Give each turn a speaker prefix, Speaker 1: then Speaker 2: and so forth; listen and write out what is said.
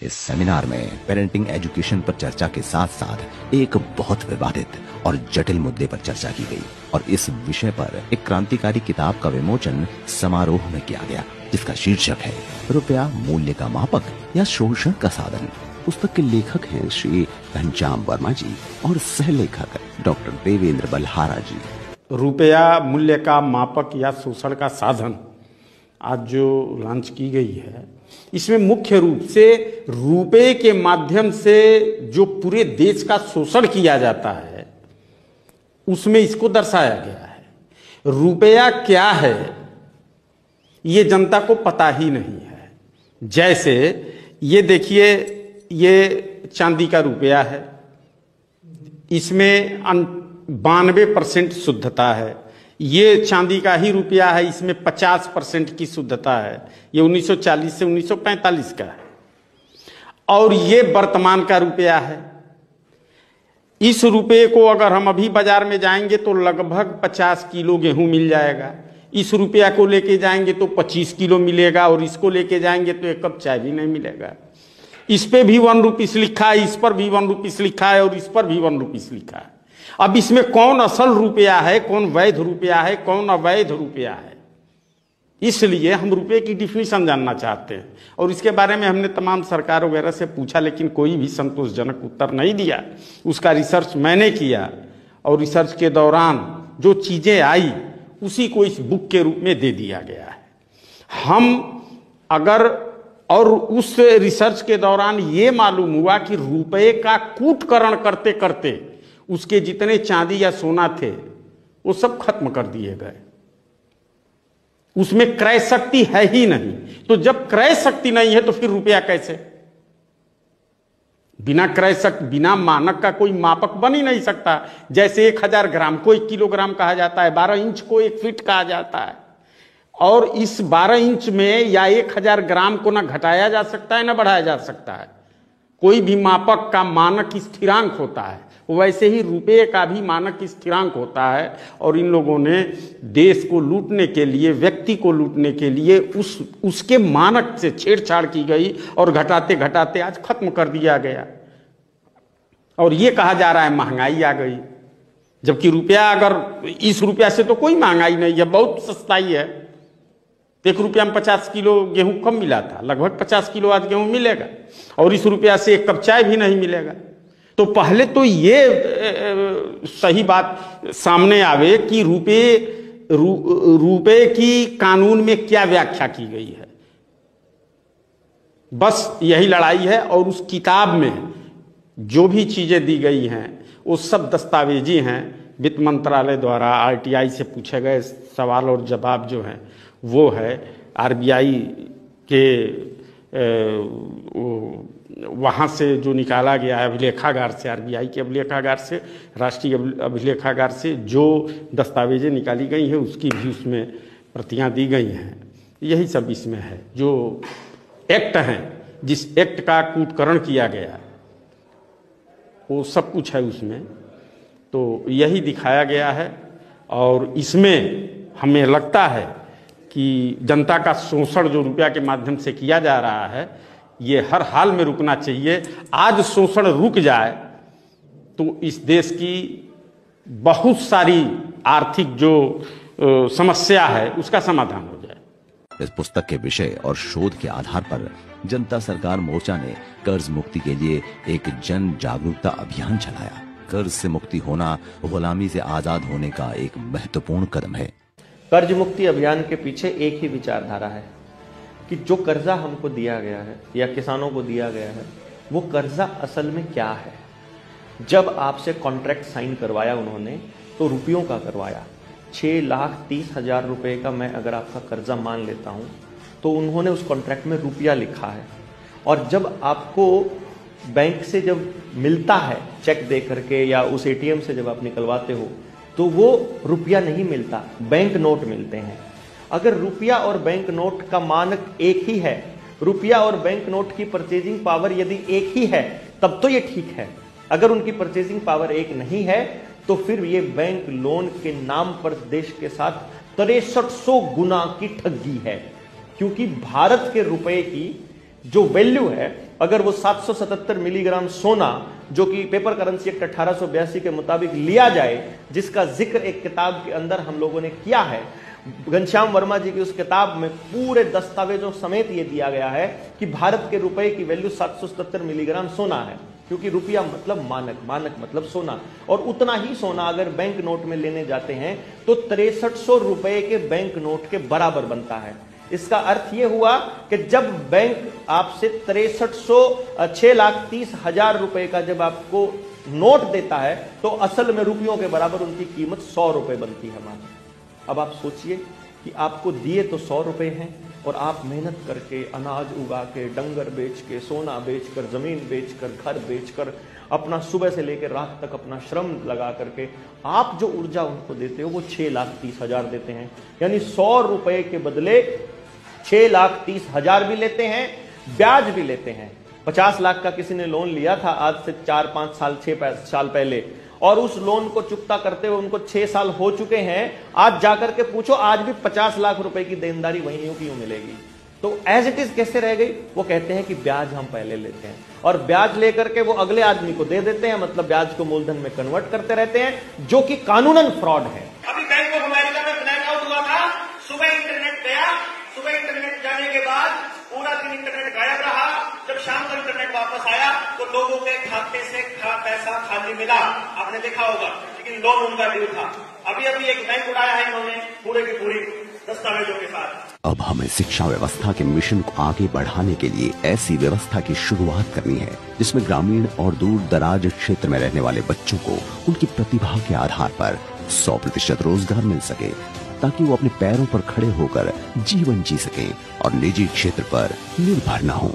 Speaker 1: इस सेमिनार में parenting education पर चर्चा के साथ साथ एक बहुत विवादित और जटिल मुद्दे पर चर्चा की गई और इस विषय पर एक क्रांतिकारी किताब का विमोचन समारोह में किया गया, जिसका शीर्षक है रुपया मूल्य का मापक या शोषण का साधन। पुस्तक के लेखक हैं श्री घनश्याम वर्मा जी और सह लेखक डॉक्टर देवेंद्र बलहारा जी।
Speaker 2: रुपया मूल्य का मापक या शोषण का साधन आज जो लॉन्च की गई है, इसमें मुख्य रूप से रुपये के माध्यम से जो पूरे देश का शोषण किया जाता है उसमें इसको दर्शाया गया है। रुपया क्या है ये जनता को पता ही नहीं है। जैसे ये देखिए, ये चांदी का रुपया है, इसमें 92% शुद्धता है। ये चांदी का ही रुपया है, इसमें 50% की शुद्धता है। ये 1940 से 1945 का है। और ये वर्तमान का रुपया है। इस रुपये को अगर हम अभी बाजार में जाएंगे तो लगभग 50 किलो गेहूं मिल जाएगा। इस रुपया को लेके जाएंगे तो 25 किलो मिलेगा और इसको लेके जाएंगे तो 1 कप चाय भी नहीं मिलेगा। इस पे भी 1 रुपीस लिखा है, इस पर भी 1 रुपीस लिखा है और इस पर भी 1 रुपीस लिखा है। अब इसमें कौन असल रुपया है, कौन वैध रुपया है, कौन अवैध रुपया है, इसलिए हम रुपये की डिफिनीशन जानना चाहते हैं। और इसके बारे में हमने तमाम सरकार वगैरह से पूछा, लेकिन कोई भी संतोषजनक उत्तर नहीं दिया। उसका रिसर्च मैंने किया और रिसर्च के दौरान जो चीजें आई उसी को इस बुक के रूप में दे दिया गया है। हम अगर और उस रिसर्च के दौरान ये मालूम हुआ कि रुपये का कूटकरण करते करते उसके जितने चांदी या सोना थे वो सब खत्म कर दिए गए। उसमें क्रय शक्ति है ही नहीं। तो जब क्रय शक्ति नहीं है तो फिर रुपया कैसे? बिना क्रय शक्ति, बिना मानक का कोई मापक बन ही नहीं सकता। जैसे 1000 ग्राम को 1 किलोग्राम कहा जाता है, 12 इंच को 1 फीट कहा जाता है। और इस 12 इंच में या 1000 ग्राम को ना घटाया जा सकता है ना बढ़ाया जा सकता है। कोई भी मापक का मानक स्थिरांक होता है, वैसे ही रुपये का भी मानक स्थिरांक होता है। और इन लोगों ने देश को लूटने के लिए, व्यक्ति को लूटने के लिए उसके मानक से छेड़छाड़ की गई और घटाते घटाते आज खत्म कर दिया गया। और ये कहा जा रहा है महंगाई आ गई, जबकि रुपया, अगर इस रुपया से तो कोई महंगाई नहीं है, बहुत सस्ताई है। 1 रुपया में 50 किलो गेहूं कम मिला था, लगभग 50 किलो आज गेहूं मिलेगा और इस रुपया से 1 कप चाय भी नहीं मिलेगा। तो पहले तो ये सही बात सामने आवे कि रुपये की कानून में क्या व्याख्या की गई है। बस यही लड़ाई है। और उस किताब में जो भी चीजें दी गई हैं वो सब दस्तावेजी हैं। वित्त मंत्रालय द्वारा आरटीआई से पूछे गए सवाल और जवाब जो हैं वो है। आरबीआई के वहाँ से जो निकाला गया है अभिलेखागार से, आरबीआई के अभिलेखागार से, राष्ट्रीय अभिलेखागार से जो दस्तावेजें निकाली गई हैं उसकी भी उसमें प्रतियां दी गई हैं। यही सब इसमें है। जो एक्ट हैं, जिस एक्ट का कूटकरण किया गया वो सब कुछ है उसमें। तो यही दिखाया गया है। और इसमें हमें लगता है कि जनता का शोषण जो रुपया के माध्यम से किया जा रहा है ये हर हाल में रुकना चाहिए। आज शोषण रुक जाए तो इस देश की बहुत सारी आर्थिक जो समस्या है उसका समाधान हो जाए।
Speaker 1: इस पुस्तक के विषय और शोध के आधार पर जनता सरकार मोर्चा ने कर्ज मुक्ति के लिए एक जन जागरूकता अभियान चलाया। कर्ज से मुक्ति होना गुलामी से आजाद होने का एक महत्वपूर्ण कदम है।
Speaker 3: कर्ज मुक्ति अभियान के पीछे एक ही विचारधारा है कि जो कर्जा हमको दिया गया है या किसानों को दिया गया है वो कर्जा असल में क्या है। जब आपसे कॉन्ट्रैक्ट साइन करवाया उन्होंने तो रुपयों का करवाया। 6,30,000 रुपए का मैं अगर आपका कर्जा मान लेता हूं तो उन्होंने उस कॉन्ट्रैक्ट में रुपया लिखा है। और जब आपको बैंक से जब मिलता है चेक दे करके या उस एटीएम से जब आप निकलवाते हो तो वो रुपया नहीं मिलता, बैंक नोट मिलते हैं। अगर रुपया और बैंक नोट का मानक एक ही है, रुपया और बैंक नोट की परचेजिंग पावर यदि एक ही है तब तो ये ठीक है। अगर उनकी परचेजिंग पावर एक नहीं है तो फिर ये बैंक लोन के नाम पर देश के साथ 6300 गुना की ठगी है। क्योंकि भारत के रुपए की जो वैल्यू है अगर वो 777 मिलीग्राम सोना जो कि पेपर करेंसी एक्ट 1882 के मुताबिक लिया जाए, जिसका जिक्र एक किताब के अंदर हम लोगों ने किया है, घनश्याम वर्मा जी की उस किताब में पूरे दस्तावेजों समेत ये दिया गया है कि भारत के रुपए की वैल्यू 777 मिलीग्राम सोना है, क्योंकि रुपया मतलब मानक, मानक मतलब सोना, और उतना ही सोना अगर बैंक नोट में लेने जाते हैं तो 6300 रुपए के बैंक नोट के बराबर बनता है। इसका अर्थ यह हुआ कि जब बैंक आपसे 6,30,000 रुपए का जब आपको नोट देता है तो असल में रुपयों के बराबर उनकी कीमत 100 रुपए बनती है मात्र। अब आप सोचिए कि आपको दिए तो 100 रुपए हैं और आप मेहनत करके, अनाज उगा के, डंगर बेच के, सोना बेचकर, जमीन बेचकर, घर बेचकर, अपना सुबह से लेकर रात तक अपना श्रम लगा करके आप जो ऊर्जा उनको देते हो वो 6,30,000 देते हैं। यानी 100 रुपए के बदले 6,30,000 भी लेते हैं, ब्याज भी लेते हैं। 50 लाख का किसी ने लोन लिया था आज से 4-5 साल 6 साल पहले, और उस लोन को चुकता करते हुए उनको 6 साल हो चुके हैं। आज जाकर के पूछो, आज भी 50 लाख रुपए की देनदारी वहीं की यूं मिलेगी। तो एज इट इज कैसे रह गई? वो कहते हैं कि ब्याज हम पहले लेते हैं और ब्याज लेकर के वो अगले आदमी को दे देते हैं, मतलब ब्याज को मूलधन में कन्वर्ट करते रहते हैं, जो कि कानूनन फ्रॉड है।
Speaker 4: अभी बैंक ऑफ अमेरिका में ब्लैकआउट हुआ था, सुबह इंटरनेट गया, सुबह इंटरनेट जाने के बाद पूरा दिन इंटरनेट गायब रहा। जब शाम को इंटरनेट वापस आया तो लोगों के खाते से पैसा खाली मिला, आपने देखा होगा, लेकिन लोन उनका ड्यू था। अभी अभी एक बैंक उड़ाया है इन्होंने पूरे की पूरी दस्तावेजों के साथ।
Speaker 1: अब हमें शिक्षा व्यवस्था के मिशन को आगे बढ़ाने के लिए ऐसी व्यवस्था की शुरुआत करनी है जिसमें ग्रामीण और दूर दराज क्षेत्र में रहने वाले बच्चों को उनकी प्रतिभा के आधार पर 100% रोजगार मिल सके, ताकि वो अपने पैरों पर खड़े होकर जीवन जी सकें और निजी क्षेत्र पर निर्भर न हों।